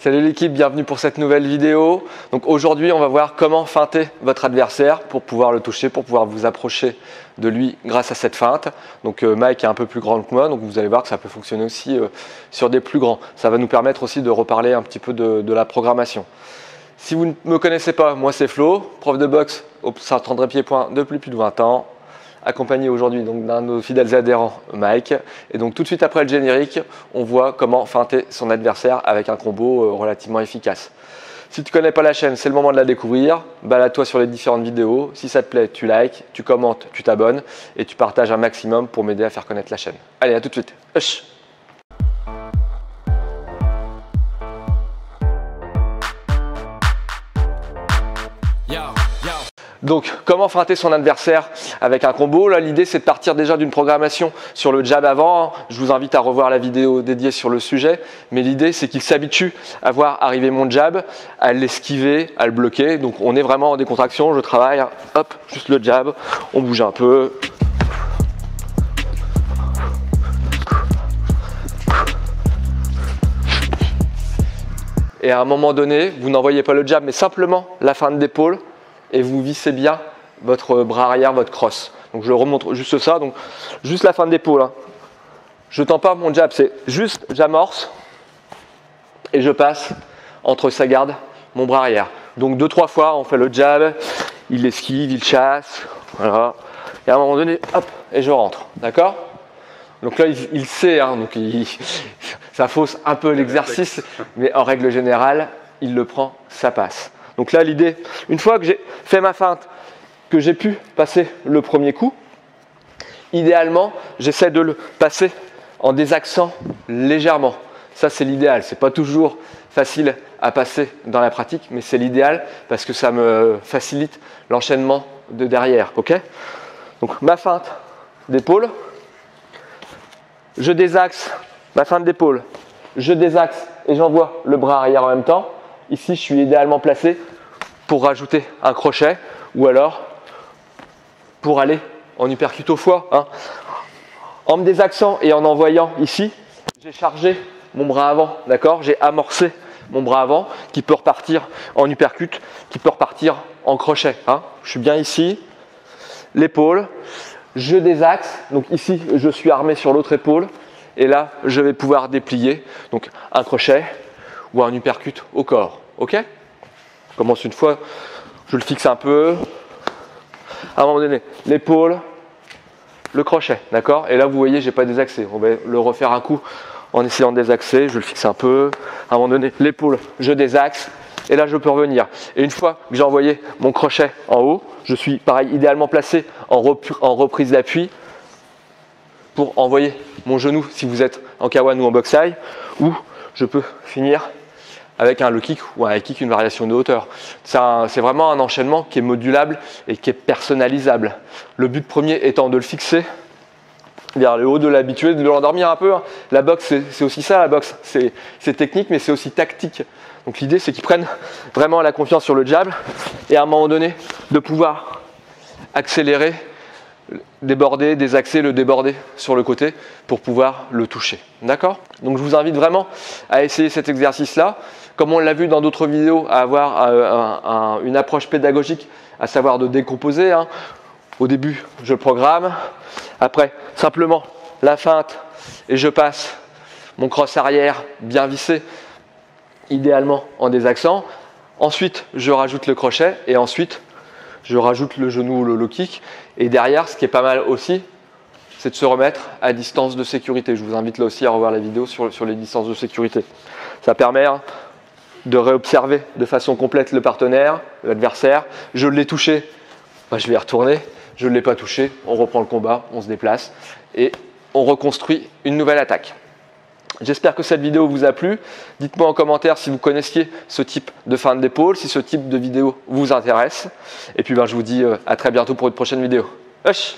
Salut l'équipe, bienvenue pour cette nouvelle vidéo. Donc aujourd'hui, on va voir comment feinter votre adversaire pour pouvoir le toucher, pour pouvoir vous approcher de lui grâce à cette feinte. Donc Mike est un peu plus grand que moi, donc vous allez voir que ça peut fonctionner aussi sur des plus grands. Ça va nous permettre aussi de reparler un petit peu de la programmation. Si vous ne me connaissez pas, moi c'est Flo, prof de boxe au Centre André Pied-Point depuis plus de 20 ans. Accompagné aujourd'hui d'un de nos fidèles adhérents, Mike. Et donc tout de suite après le générique, on voit comment feinter son adversaire avec un combo relativement efficace. Si tu ne connais pas la chaîne, c'est le moment de la découvrir. Balade-toi sur les différentes vidéos. Si ça te plaît, tu likes, tu commentes, tu t'abonnes et tu partages un maximum pour m'aider à faire connaître la chaîne. Allez, à tout de suite. Hush. Donc, comment feinter son adversaire avec un combo? Là, l'idée, c'est de partir déjà d'une programmation sur le jab avant. Je vous invite à revoir la vidéo dédiée sur le sujet. Mais l'idée, c'est qu'il s'habitue à voir arriver mon jab, à l'esquiver, à le bloquer. Donc, on est vraiment en décontraction. Je travaille, hop, juste le jab. On bouge un peu. Et à un moment donné, vous n'envoyez pas le jab, mais simplement la feinte d'épaule. Et vous vissez bien votre bras arrière, votre crosse. Donc je remonte juste ça, donc juste la feinte d'épaule. Hein. Je ne tends pas mon jab, c'est juste j'amorce et je passe entre sa garde, mon bras arrière. Donc 2-3 fois, on fait le jab, il esquive, il chasse, voilà. Et à un moment donné, hop, et je rentre, d'accord? Donc là, il sait, hein, donc ça fausse un peu l'exercice, mais en règle générale, il le prend, ça passe. Donc là, l'idée, une fois que j'ai fait ma feinte, que j'ai pu passer le premier coup, idéalement, j'essaie de le passer en désaxant légèrement. Ça, c'est l'idéal. Ce n'est pas toujours facile à passer dans la pratique, mais c'est l'idéal parce que ça me facilite l'enchaînement de derrière. Okay ? Donc, ma feinte d'épaule, je désaxe ma feinte d'épaule, je désaxe et j'envoie le bras arrière en même temps. Ici, je suis idéalement placé pour rajouter un crochet ou alors pour aller en uppercut au foie. Hein. En me désaxant et en envoyant ici, j'ai chargé mon bras avant, d'accord ? J'ai amorcé mon bras avant qui peut repartir en uppercut, qui peut repartir en crochet. Hein. Je suis bien ici, l'épaule, je désaxe, donc ici, je suis armé sur l'autre épaule et là, je vais pouvoir déplier, donc un crochet ou un uppercut au corps, ok? Je commence une fois, je le fixe un peu, à un moment donné, l'épaule, le crochet, d'accord? Et là, vous voyez, j'ai pas désaxé, on va le refaire un coup en essayant de désaxer, je le fixe un peu, à un moment donné, l'épaule, je désaxe, et là, je peux revenir. Et une fois que j'ai envoyé mon crochet en haut, je suis, pareil, idéalement placé en reprise d'appui pour envoyer mon genou, si vous êtes en K1 ou en box-eye, ou je peux finir avec un low kick ou un high kick, une variation de hauteur. C'est vraiment un enchaînement qui est modulable et qui est personnalisable. Le but premier étant de le fixer vers le haut de l'habitué, de l'endormir un peu. La boxe, c'est aussi ça, la boxe. C'est technique, mais c'est aussi tactique. Donc l'idée, c'est qu'ils prennent vraiment la confiance sur le jab et à un moment donné, de pouvoir accélérer, déborder, désaxer, le déborder sur le côté pour pouvoir le toucher. D'accord? Donc je vous invite vraiment à essayer cet exercice-là. Comme on l'a vu dans d'autres vidéos, à avoir une approche pédagogique, à savoir de décomposer. Hein. Au début, je programme. Après, simplement la feinte et je passe mon cross arrière bien vissé, idéalement en désaxant. Ensuite, je rajoute le crochet et ensuite, je rajoute le genou ou le low kick. Et derrière, ce qui est pas mal aussi, c'est de se remettre à distance de sécurité. Je vous invite là aussi à revoir la vidéo sur les distances de sécurité. Ça permet de réobserver de façon complète le partenaire, l'adversaire. Je l'ai touché, je vais y retourner. Je ne l'ai pas touché, on reprend le combat, on se déplace et on reconstruit une nouvelle attaque. J'espère que cette vidéo vous a plu. Dites-moi en commentaire si vous connaissiez ce type de feinte d'épaule, si ce type de vidéo vous intéresse. Et puis je vous dis à très bientôt pour une prochaine vidéo. Hush!